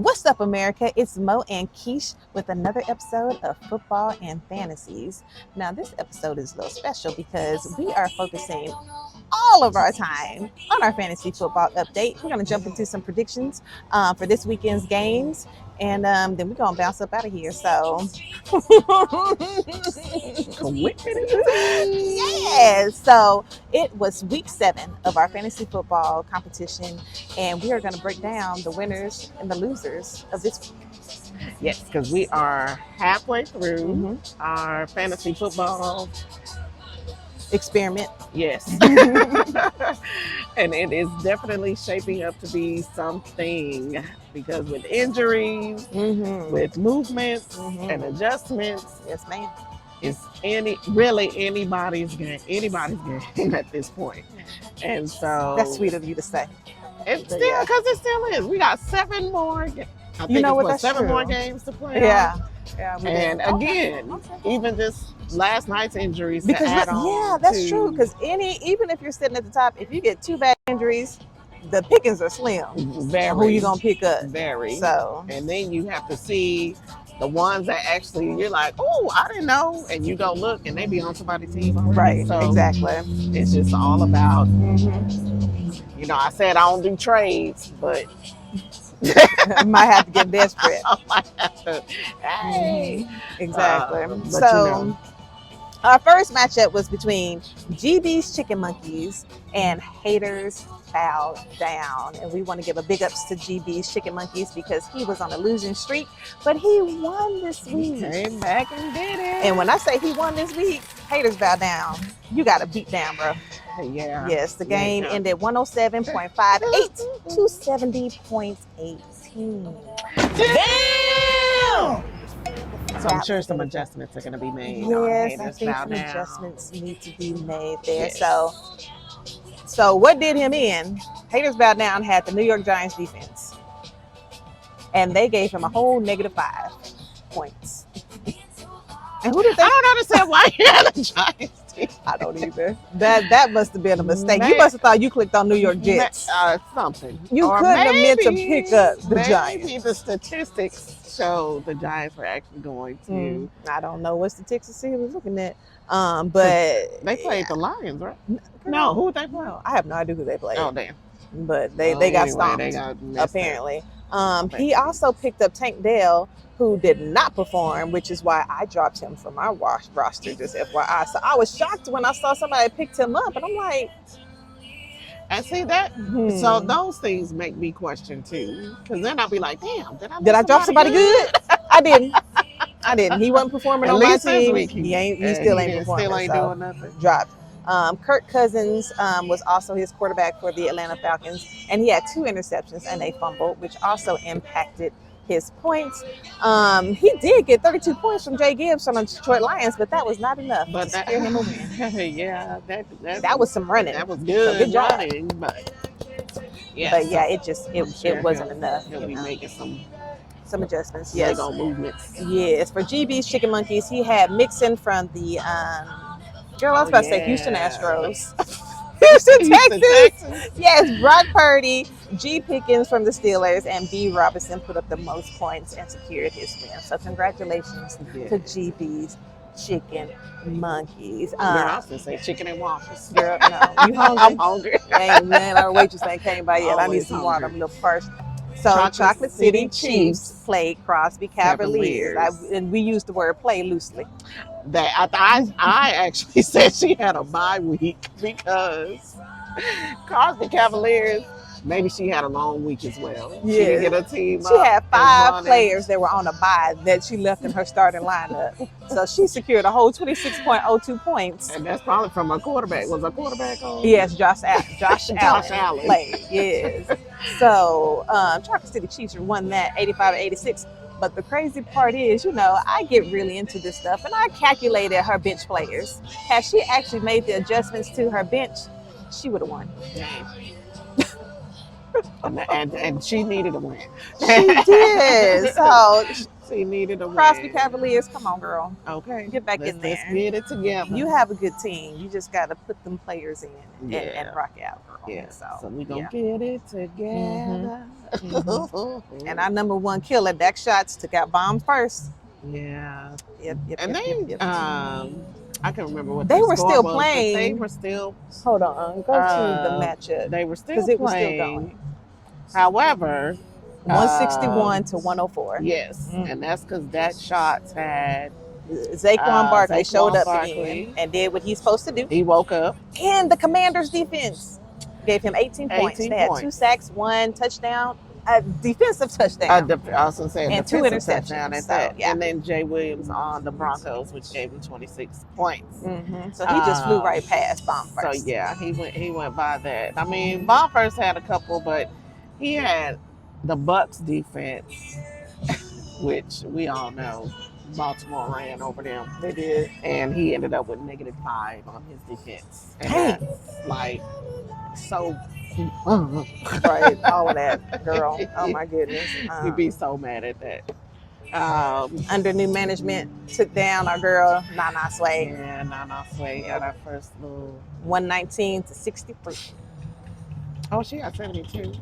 What's up, America? It's Mo and Keesh with another episode of Football and Fantasies. Now, this episode is a little special because we are focusing all of our time on our fantasy football update. We're going to jump into some predictions for this weekend's games, and then we're going to bounce up out of here. So, yeah. So it was week 7 of our fantasy football competition, and we are going to break down the winners and the losers of this week. Yes, because we are halfway through our fantasy football experiment. Yes. And it is definitely shaping up to be something because with injuries, with movements and adjustments. Yes, ma'am. It's anybody's game at this point. And so that's sweet of you to say. It's still, because it still is. We got 7 more. I think that's 7 true. more games to play. Yeah. And again, even just last night's injuries because to add on. That's true. Because even if you're sitting at the top, if you get 2 bad injuries, the pickings are slim. Very. Who you gonna pick up? Very. So, and then you have to see the ones that actually you're like, oh, I didn't know, and you go look, and they be on somebody's team already. Right. So exactly. It's just all about. You know, I said I don't do trades, but. I might have to get desperate. I might have to. Hey. Exactly. So, our first matchup was between GB's Chicken Monkeys and Haters Bow Down. And we want to give a big ups to GB's Chicken Monkeys because he was on a losing streak, but he won this week. He came back and did it. And when I say he won this week, Haters Bow Down. You got to beat down, bro. Yeah. Yes, the game ended 107.58 to 70.18. Damn! So I'm sure some adjustments are going to be made. Yes, I think some adjustments need to be made there. Yes. So what did him in? Haters Bow Down had the New York Giants defense, and they gave him a whole -5 points. And who did they? I don't understand why he had a Giants team. I don't either. That must have been a mistake. You must have thought you clicked on New York Jets. Something. You couldn't have meant to pick up the Giants. Maybe the statistics show the Giants were actually going to. I don't know what statistics he was looking at. But they played the Lions, right? No, who they play? I have no idea who they played. Oh, damn. But they got stomped, apparently. He also picked up Tank Dell, who did not perform, which is why I dropped him from my roster, just FYI. So I was shocked when I saw somebody picked him up, and I'm like... And see that? So those things make me question, too. Because then I'll be like, damn, did I drop somebody good? I didn't. He wasn't performing on my team. Week, he still ain't performing. Still ain't doing nothing. Dropped. Kirk Cousins was also his quarterback for the Atlanta Falcons, and he had 2 interceptions and a fumble, which also impacted his points. He did get 32 points from Jay Gibbs on the Detroit Lions, but that was not enough to steer him a win. Yeah, that was some running. That was good. So good job. Running, but yeah, it wasn't enough. He'll be making some adjustments. Yes, movements. Yes, for GB's Chicken Monkeys, he had Mixon from the I was about to say Houston Astros. Houston, Texas. Yes, Brock Purdy, G. Pickens from the Steelers, and B. Robinson put up the most points and secured his win. So congratulations to GB's Chicken Monkeys. I was going to say chicken and waffles. Girl, no. You hungry? I'm hungry. Man, our waitress ain't came by yet. I need some water. I'm a little parched. So Chocolate City Chiefs played Crosby Cavaliers. And we use the word play loosely. I actually said she had a bye week because Crosby Cavaliers, maybe she had a long week as well. Yeah. She didn't get a team. She had 5 players that were on a bye that she left in her starting lineup. So she secured a whole 26.02 points. And that's probably from her quarterback. Was her quarterback on? Yes, Josh Allen played. Yes. So Chocolate City Chiefs won that 85-86. But the crazy part is, I get really into this stuff, and I calculated her bench players. Had she actually made the adjustments to her bench, she would have won. and she needed a win. She did. So she needed a win. Crosby Cavaliers, come on, girl. Okay. Get back in there. Let's get it together. You have a good team. You just got to put them players in and rock out, girl. Yeah. So we're going to get it together. And our number one killer, Dak Shots, took out Bomb first. Yeah. Yep. And they, I can't remember what They their were score still was, playing. but they were still. Hold on, go to the matchup. They were still because it was still going. playing. However, 161 to 104. Yes, and that's because Dak Shots had Saquon Barkley showed up Barkley. again and did what he's supposed to do. He woke up. And the Commanders' defense gave him 18 points. They had 2 sacks, 1 touchdown, a defensive touchdown. I was going to say and 2 interceptions. At that. Yeah. And then Jay Williams on the Broncos, which gave him 26 points. So he just flew right past Bomb first. So yeah, he went by that. I mean, Bomb first had a couple, but he had the Bucks defense, which we all know Baltimore ran over them. They did. And he ended up with -5 on his defense. And that's like so right, all of that, girl. Oh my goodness. You'd be so mad at that. Under new management, took down our girl Nana Sway. Yeah, Nana Sway got our first little 119 to 63. Oh, she got 72.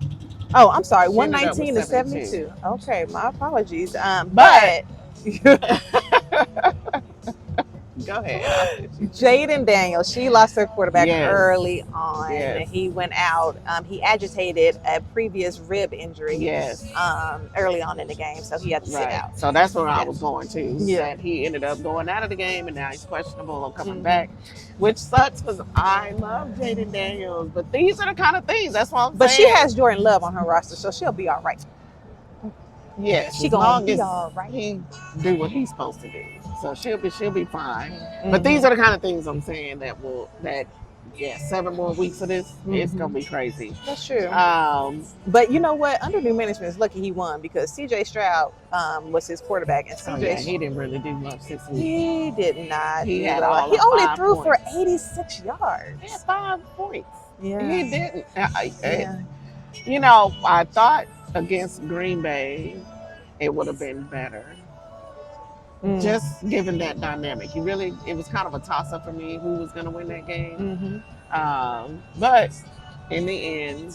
Oh, I'm sorry, 119 to 72. Okay, my apologies. But go ahead. Jaden Daniels, she lost her quarterback early on. And he went out. He agitated a previous rib injury early on in the game, so he had to sit out. So that's where I was going to. Yeah. He ended up going out of the game, and now he's questionable or coming back, which sucks because I love Jaden Daniels. But these are the kind of things. That's what I'm saying. But she has Jordan Love on her roster, so she'll be all right. Yes, she gonna be all right. He do what he's supposed to do, so she'll be fine. But these are the kind of things I'm saying that 7 more weeks of this, it's gonna be crazy. That's true. But you know what? Under new management is lucky he won because C.J. Stroud was his quarterback, and C.J. He didn't really do much this week. He did not. He only threw for 86 yards. He had 5 points. Yeah, he didn't. You know, I thought against Green Bay, it would have been better. Just given that dynamic. It was kind of a toss-up for me who was going to win that game. But in the end,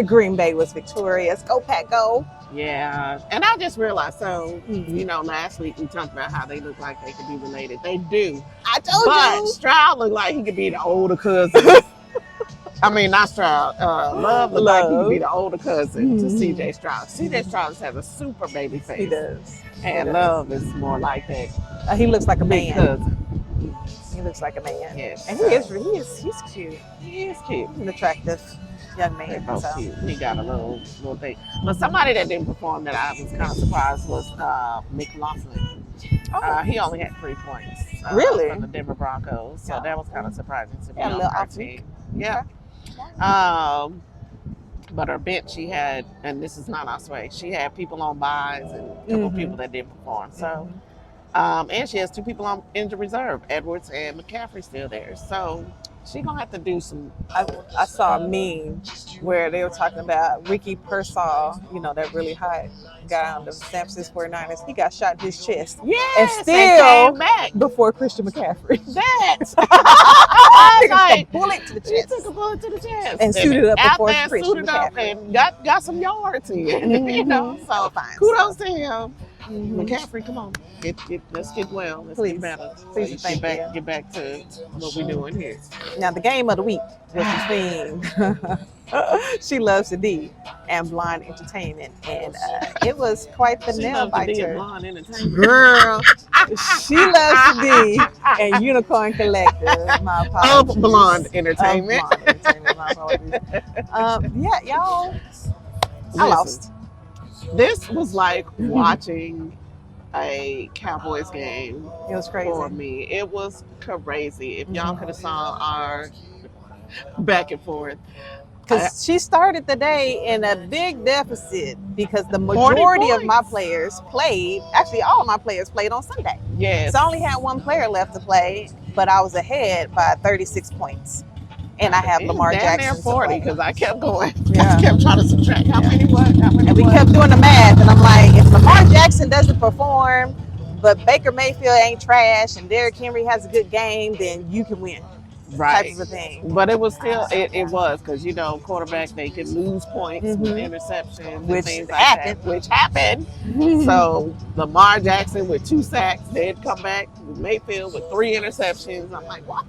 Green Bay was victorious. Go Pack, go. Yeah. And I just realized, you know, last week we talked about how they look like they could be related. They do. I told you. But Stroud looked like he could be the older cousin. I mean, not Stroud. Love looked like he could be the older cousin to C.J. Stroud. C.J. Stroud has a super baby face. He does. And Love is more like that. He looks like a man. Cousin. He looks like a man. Yes. And he's cute. He is cute. He's an attractive young man. They're both cute. He got a little thing. But somebody that didn't perform that I was kind of surprised was McLaughlin. He only had 3 points. Really? From the Denver Broncos. So that was kind of surprising to me. A little off team. Yeah. But her bench, she had, and this is not our way, she had people on buys and a couple people that didn't perform. So, and she has 2 people on injured reserve, Edwards and McCaffrey still there. So she gonna have to do some. I saw a meme where they were talking about Ricky Pearsall, you know, that really hot guy on the San Francisco 49ers. He got shot in his chest. Yes, and still came back before Christian McCaffrey. Like, a bullet to the chest. He took a bullet to the chest and suited up out before there, Christian suited McCaffrey. Up and got some yards in. You know, so kudos to him. McCaffrey, come on, let's get well. Let's get better. Please, so get back to what we're doing here. Now, the game of the week was between She Loves to D and Blonde Entertainment, and it was quite the nail biter. Blonde Entertainment, girl. She Loves to D and Unicorn Collective. My apologies. Of Blonde Entertainment. Of Blonde Entertainment. My apologies. Yeah, y'all. I lost. This was like watching a Cowboys game. It was crazy for me. It was crazy. If y'all could have saw our back and forth. Because she started the day in a big deficit because the majority of my players played, actually all of my players played on Sunday. Yes. So I only had 1 player left to play, but I was ahead by 36 points. And I have Lamar Jackson. Near 40 because I kept going. Yeah. I kept trying to subtract how many what. And we kept doing the math. And I'm like, if Lamar Jackson doesn't perform, but Baker Mayfield ain't trash and Derrick Henry has a good game, then you can win. right. type of a thing. But it was still, it was, because, you know, quarterback, they could lose points with interceptions and Which things like happened. that, which happened. So Lamar Jackson with 2 sacks, they'd come back with Mayfield with 3 interceptions. I'm like, what?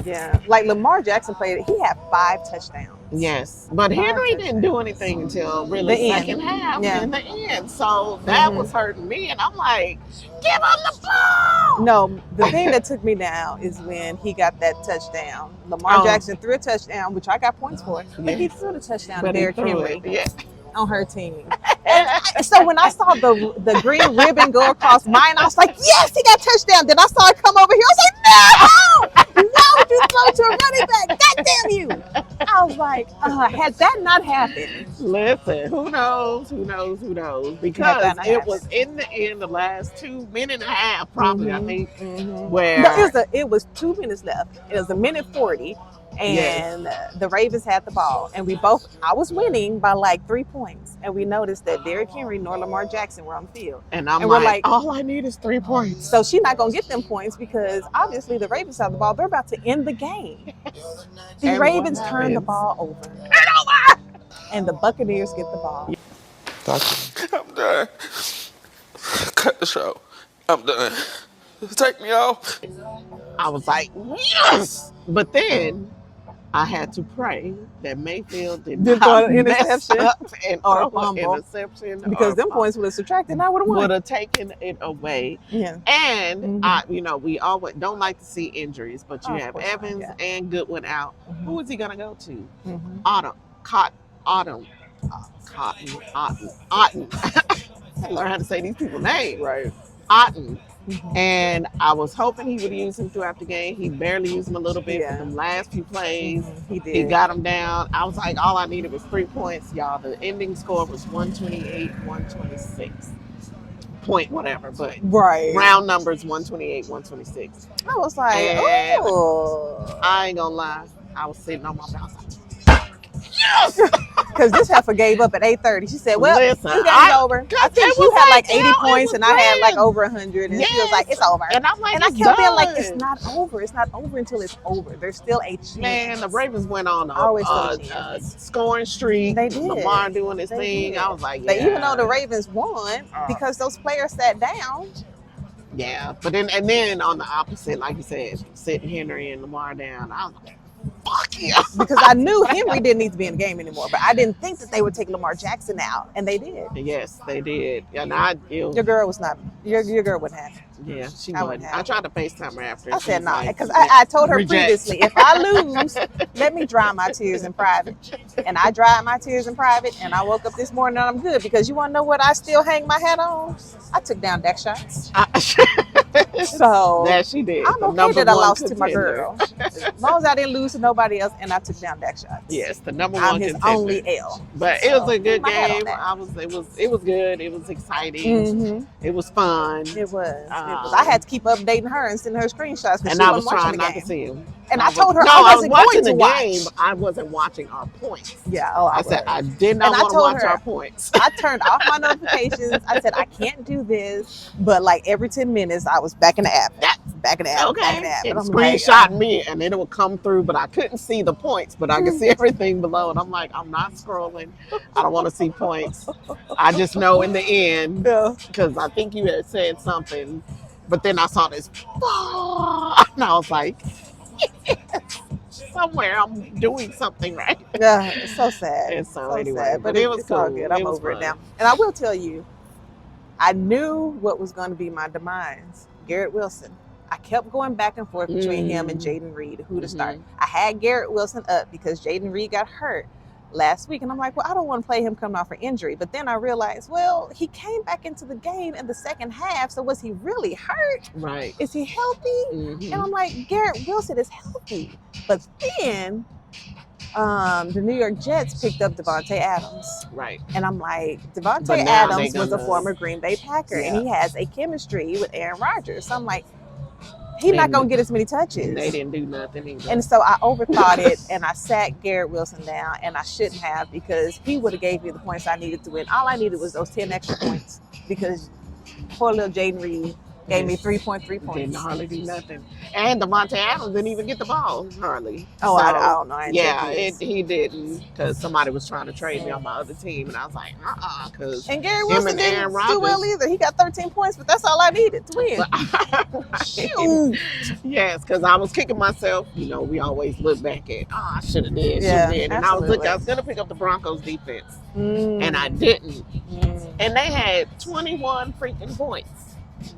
Yeah, like Lamar Jackson played, he had 5 touchdowns. Yes, but Henry didn't do anything until really The second end. half Yeah. in the end. So that was hurting me, and I'm like, give him the ball. No, the thing that took me down is when he got that touchdown. Lamar Jackson threw a touchdown, which I got points for, but he threw the touchdown to Derrick Henry on her team. And so when I saw the green ribbon go across mine, I was like, yes, he got touchdown. Then I saw it come over here. I was like, no, why would you throw to a running back? God damn you. I was like, had that not happened. Listen, who knows? Because it was in the end, the last 2 minutes and a half, probably, I think, where... No, it was 2 minutes left. It was 1:40. And the Ravens had the ball, and I was winning by like 3 points, and we noticed that Derrick Henry nor Lamar Jackson were on the field. And we're like, all I need is 3 points. So she's not gonna get them points because obviously the Ravens have the ball. They're about to end the game. The Ravens turn the ball over, and the Buccaneers get the ball. I'm done. Cut the show. I'm done. Take me off. I was like, yes! But then I had to pray that Mayfield did not mess up and throw an interception. Because them points would have subtracted and I would have won. Would have taken it away. Yeah. And, we always don't like to see injuries, but you have Evans and Goodwin out. Who is he going to go to? Otten. Learn how to say these people's names. Right. Otten. And I was hoping he would use him throughout the game. He barely used him a little bit for the last few plays. He did. He got him down. I was like, all I needed was 3 points, y'all. The ending score was 128, 126. Point whatever, but round numbers 128, 126. I was like, oh. I ain't gonna lie. I was sitting on my bounce. Yes! Because this heifer gave up at 8:30. She said, well, listen, you game's over. I think you had like 80 points and I had like over 100. And she was like, it's over. And I'm like, and I kept being like, it's not over. It's not over until it's over. There's still a chance. Man, the Ravens went on a scoring streak. They did. Lamar doing his thing. I was like, But even though the Ravens won, because those players sat down. Yeah, but then on the opposite, like you said, sitting Henry and Lamar down, I was like, fuck yeah. Because I knew Henry didn't need to be in the game anymore, but I didn't think that they would take Lamar Jackson out, and they did. Yes, they did. And your girl was not. Your girl wouldn't have it. Yeah, she wouldn't. I tried to FaceTime her after. I said no, because I told her previously, if I lose, let me dry my tears in private. And I dried my tears in private, and I woke up this morning and I'm good. Because you want to know what I still hang my hat on? I took down deck shots. So that she did. I'm okay that I lost to my girl. As long as I didn't lose to nobody else, and I took down deck shots. Yes, the number one. I'm his only L. But it was a good game. It was good. It was exciting. It was fun. It was. I had to keep updating her and sending her screenshots. And I was trying not to see him. And I told her I wasn't watching going to the game. I wasn't watching our points. Yeah. I said I did not want to watch our points. I turned off my notifications. I said I can't do this. But like every 10 minutes, I was back in the app. Back in the app. Okay. Back in the app. And screenshot me, and then it would come through, but I couldn't see the points, but I could see everything below. And I'm like, I'm not scrolling. I don't want to see points. I just know in the end, because I think you had said something. But then I saw this, and I was like, yes, somewhere I'm doing something right. Yeah, it's so sad. And so anyway, sad, but it was cool. All good. I'm over it now. And I will tell you, I knew what was going to be my demise. Garrett Wilson. I kept going back and forth between him and Jaden Reed, who to start. I had Garrett Wilson up because Jaden Reed got hurt last week. And I'm like, well, I don't want to play him coming off an injury. But then I realized, well, he came back into the game in the second half. So was he really hurt? Right. Is he healthy? And I'm like, Garrett Wilson is healthy. But then the New York Jets picked up Devontae Adams. Right. And I'm like, Devontae Adams was a former Green Bay Packer. And he has a chemistry with Aaron Rodgers. So I'm like, he's not going to get as many touches. They didn't do nothing either. And so I overthought it, and I sat Garrett Wilson down, and I shouldn't have, because he would have gave me the points I needed to win. All I needed was those 10 extra points, because poor little Jaden Reed gave me 3.3 points. Didn't hardly do nothing. And Devontae Adams didn't even get the ball hardly. Oh, So I don't know. I didn't yeah, check his. he didn't because somebody was trying to trade me on my other team, and I was like, because And Gary him Wilson and Aaron didn't do well Rodgers. either. He got 13 points, but that's all I needed to win. Right. Shoot. Yes, because I was kicking myself. You know, we always look back at, I should have did, should Yeah, have did, and absolutely. I was gonna pick up the Broncos defense, Mm. and I didn't, Mm. and they had 21 freaking points.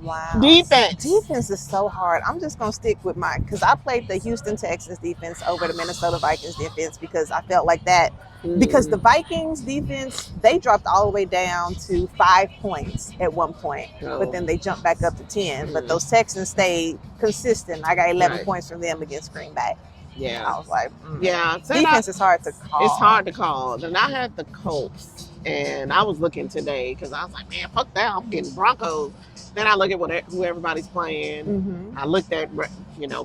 Wow. Defense. Defense is so hard. I'm just going to stick with mine because I played the Houston Texans defense over the Minnesota Vikings defense because I felt like that. Because the Vikings defense, they dropped all the way down to 5 points at one point, but then they jumped back up to 10. But those Texans stayed consistent. I got 11 points from them against Green Bay. Yeah. I was like, yeah. So defense is hard to call. It's hard to call. And I had the Colts, and I was looking today because I was like, man, fuck that. I'm getting Broncos. Then I look at who everybody's playing. Mm-hmm. I looked at,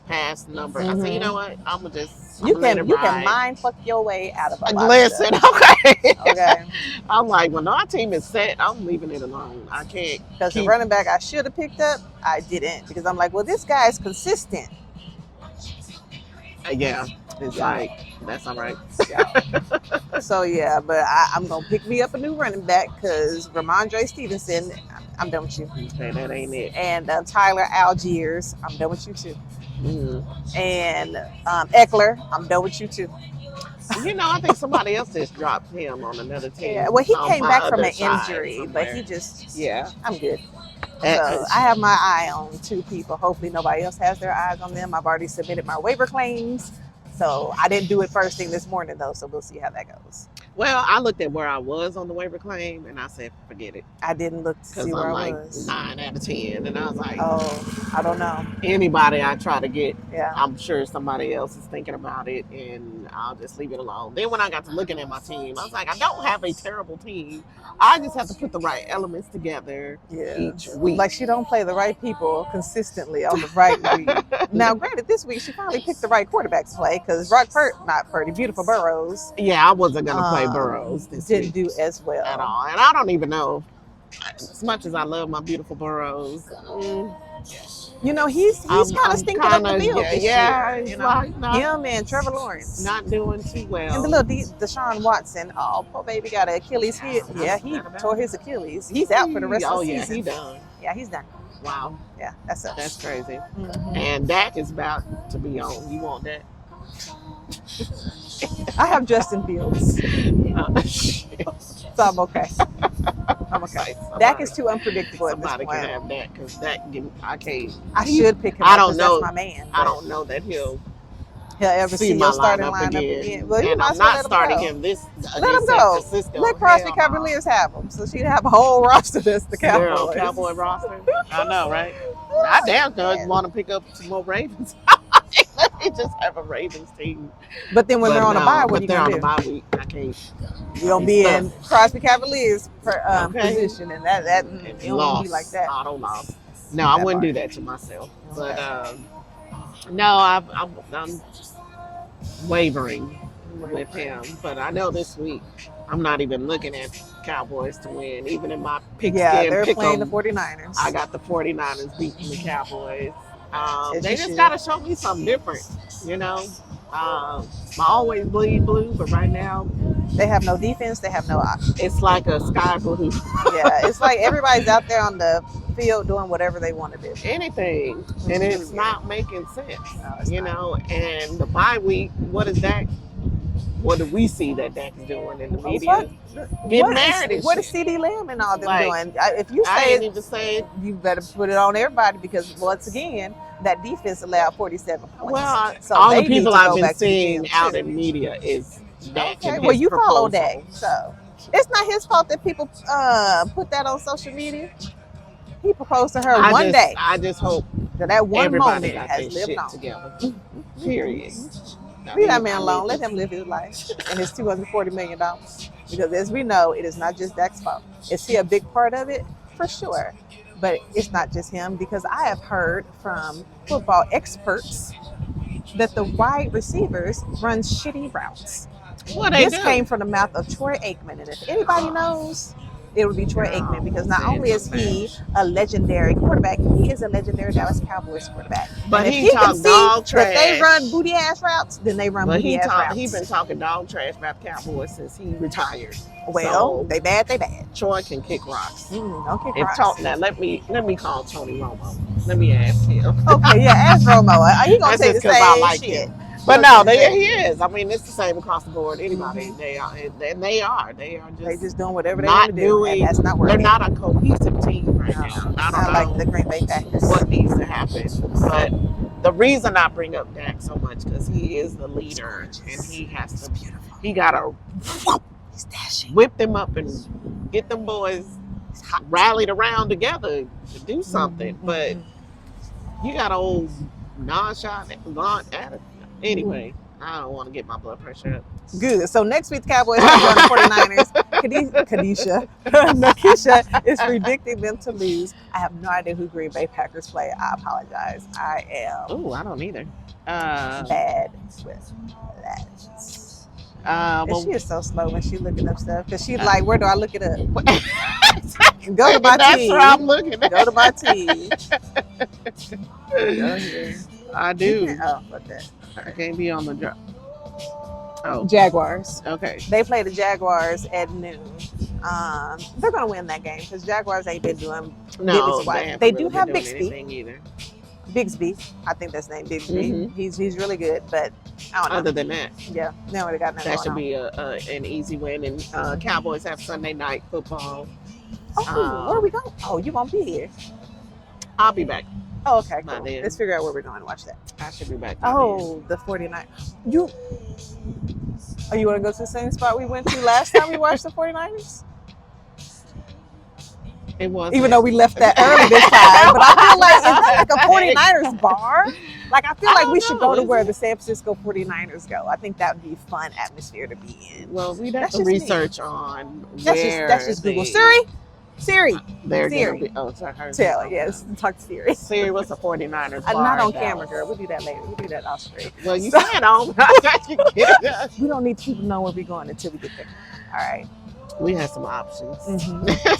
past number. I said, you know what? I'm going to just. You can mind fuck your way out of a lot Listen, of stuff. okay. I'm like, when our team is set, I'm leaving it alone. I can't. Because the running back I should have picked up, I didn't. Because I'm like, well, this guy is consistent. Yeah. It's like, that's all right. Yeah. So, yeah, but I'm going to pick me up a new running back because Ramondre Stevenson, I'm done with you. Okay, that ain't it. And Tyler Algiers, I'm done with you too. And Eckler, I'm done with you too. You know, I think somebody else just dropped him on another team. Yeah, well, he came back from an injury, but he just, I'm good. So I have my eye on 2 people. Hopefully nobody else has their eyes on them. I've already submitted my waiver claims. So I didn't do it first thing this morning, though, so we'll see how that goes. Well, I looked at where I was on the waiver claim, and I said, forget it. I didn't look to see where I was. Because I'm like 9 out of 10, and I was like, oh, I don't know. Anybody I try to get, yeah, I'm sure somebody else is thinking about it, and I'll just leave it alone. Then when I got to looking at my team, I was like, I don't have a terrible team. I just have to put the right elements together each week. Like she don't play the right people consistently on the right week. Now, granted, this week she finally picked the right quarterback to play because Beautiful Burrows. Yeah, I wasn't going to play Burrows this didn't week. do as well. At all. And I don't even know, as much as I love my Beautiful Burrows, you know, he's kind of stinking up the field this year. You know, him and Trevor Lawrence not doing too well. And the little Deshaun Watson, oh, poor baby got an Achilles hit. Yeah, he tore his Achilles. He's out for the rest of the season. He's done. Yeah, he's done. Wow. Yeah, that's crazy. And Dak is about to be on. You want that? I have Justin Fields. So I'm okay. Dak is too unpredictable at this point. Somebody can have that because Dak, I can't. I should pick him I up don't know. That's my man. I don't know that he'll ever see your starting lineup again. Well, and I'm not starting him this. Let him go. Let Crosby Cavaliers have him. So she'd have a whole roster that's the Cowboys. Cowboy roster. I know, right? I damn sure want to pick up some more Ravens. Let me just have a Ravens team. But then when they're on a bye, what are you going to do? They're on a bye week. I can't. You're going to be in Crosby Cavaliers position, and that you don't be like that. Auto loss. No, I wouldn't do that to myself. But no, I'm wavering with him. But I know this week I'm not even looking at Cowboys to win. Even in my pick they're playing the 49ers. I got the 49ers beating the Cowboys. They just got to show me something different, you know. I always bleed blue, but right now they have no defense. They have no option. It's like a sky blue. Yeah, it's like everybody's out there on the field doing whatever they want to do. Anything, and it's not making sense, you know. And the bye week, what is that? What do we see that Dak is doing in the media? Getting married. What is CD Lamb and all them doing? If you I ain't even say it, you better put it on everybody because once again, that defense allowed 47 points. Well, so all the people I've been seeing out in media is Dak. Okay, well, you follow Dak, so it's not his fault that people put that on social media. He proposed to her one day. I just hope that one moment got has lived on together. Period. Leave that man alone. Let him live his life and his $240 million. Because as we know, it is not just Dak's fault. Is he a big part of it? For sure. But it's not just him, because I have heard from football experts that the wide receivers run shitty routes. Well, this came from the mouth of Troy Aikman. And if anybody knows, It would be Troy Aikman, because not saying only is too he much. a legendary quarterback, he is a legendary Dallas Cowboys quarterback. But and if he he can talk see dog that they trash. run booty ass routes, then they run But booty ass routes. he been talking dog trash about the Cowboys since he retired. Well, So they bad, they bad. Troy can kick rocks. Don't kick If rocks. now let me call Tony Romo. Let me ask him. Okay, yeah, ask Romo. He gonna That's say the just because I same like shit. him. But He no, gonna say the same he shit. is. I mean, it's the same across the board. Anybody, they are just They just doing whatever they not want to do, doing. and that's not They're working. not a cohesive team right No, now. I don't not know like the Green Bay Packers. what needs to happen. But the reason I bring up Dak so much because he is the leader, and he has to. He gotta whip them up and get them boys rallied around together to do something. But you got old non-shot. Anyway, I don't want to get my blood pressure up. Good. So next week, the Cowboys are going to 49ers. Nakisha is predicting them to lose. I have no idea who Green Bay Packers play. I apologize. I am. Oh, I don't either. Bad with that. And she is so slow when she's looking up stuff, because she's like, where do I look it up? Go to my That's team. where I'm looking at. Go to my team. I do. Oh, fuck that. I can't be on the drop. Oh, Jaguars. Okay. They play the Jaguars at noon. They're gonna win that game because Jaguars ain't been doing. No, they do have Bixby. Either. Bixby, I think that's named Bixby. He's really good, but I don't know. Other than that, yeah, they already got nothing. That should be an easy win. And Cowboys have Sunday night football. Oh, where are we going? Oh, you won't be here. I'll be back. Oh, okay, cool. Let's figure out where we're going to watch that. I should be back. The 49ers. You want to go to the same spot we went to last time we watched the 49ers? It was. Even though we left that early this time. But I feel like, is that like a 49ers bar? Like, I feel like we should go to where the San Francisco 49ers go. I think that would be a fun atmosphere to be in. Well, we'd have to research on that's just Google. Siri. They're Siri. Tell, yes. Talk to Siri. Siri, what's a 49ers bar? Not on camera, girl. We'll do that later. We'll do that off screen. Well, you said on. We don't need people to know where we're going until we get there. All right. We have some options.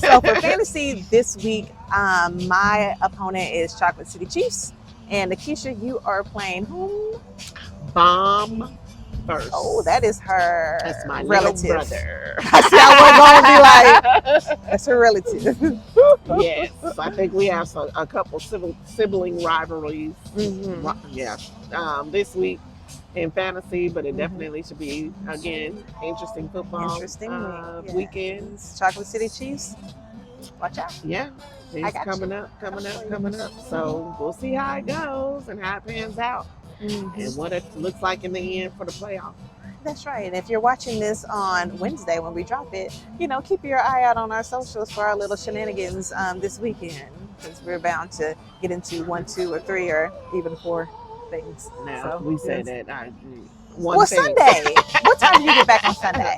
So for fantasy this week, my opponent is Chocolate City Chiefs. And Nakisha, you are playing whom? Bomb First. Oh, that is her That's my relative. Little brother. I see, I was going to be like, that's her relative. Yes, I think we have a couple sibling rivalries. Yeah, this week in fantasy, but it definitely should be again interesting football. Interesting weekends. Chocolate City Chiefs. Watch out. Yeah, it's coming up. So we'll see how it goes and how it pans out. And what it looks like in the end for the playoff. That's right. And if you're watching this on Wednesday when we drop it, keep your eye out on our socials for our little shenanigans this weekend, because we're bound to get into 1, 2, or 3, or even 4 things. Now, we said that. Sunday. What time do you get back on Sunday?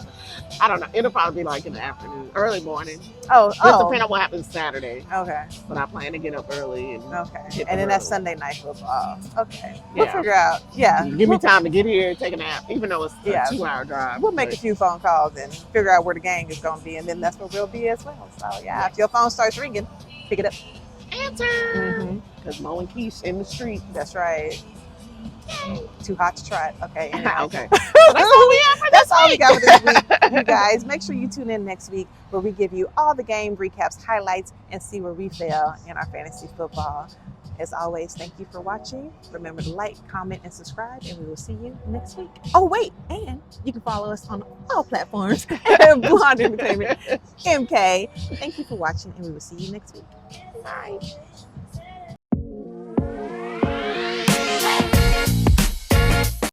I don't know. It'll probably be like in the afternoon, early morning. Just depending on what happens Saturday. Okay. But I plan to get up early and then that's Sunday night football. Okay. We'll figure out. Yeah. Give me time to get here and take a nap, even though it's a 2-hour drive. We'll make a few phone calls and figure out where the gang is going to be, and then that's where we'll be as well. So if your phone starts ringing, pick it up. Answer. Because Mo and Keesh in the street. That's right. Too hot to try it. Okay. Anyway. Okay. That's all we have for That's all we got for this week. You guys, make sure you tune in next week where we give you all the game recaps, highlights, and see where we fell in our fantasy football. As always, thank you for watching. Remember to like, comment, and subscribe, and we will see you next week. Oh, wait, and you can follow us on all platforms at Blondentertainmentmk. Thank you for watching, and we will see you next week. Bye.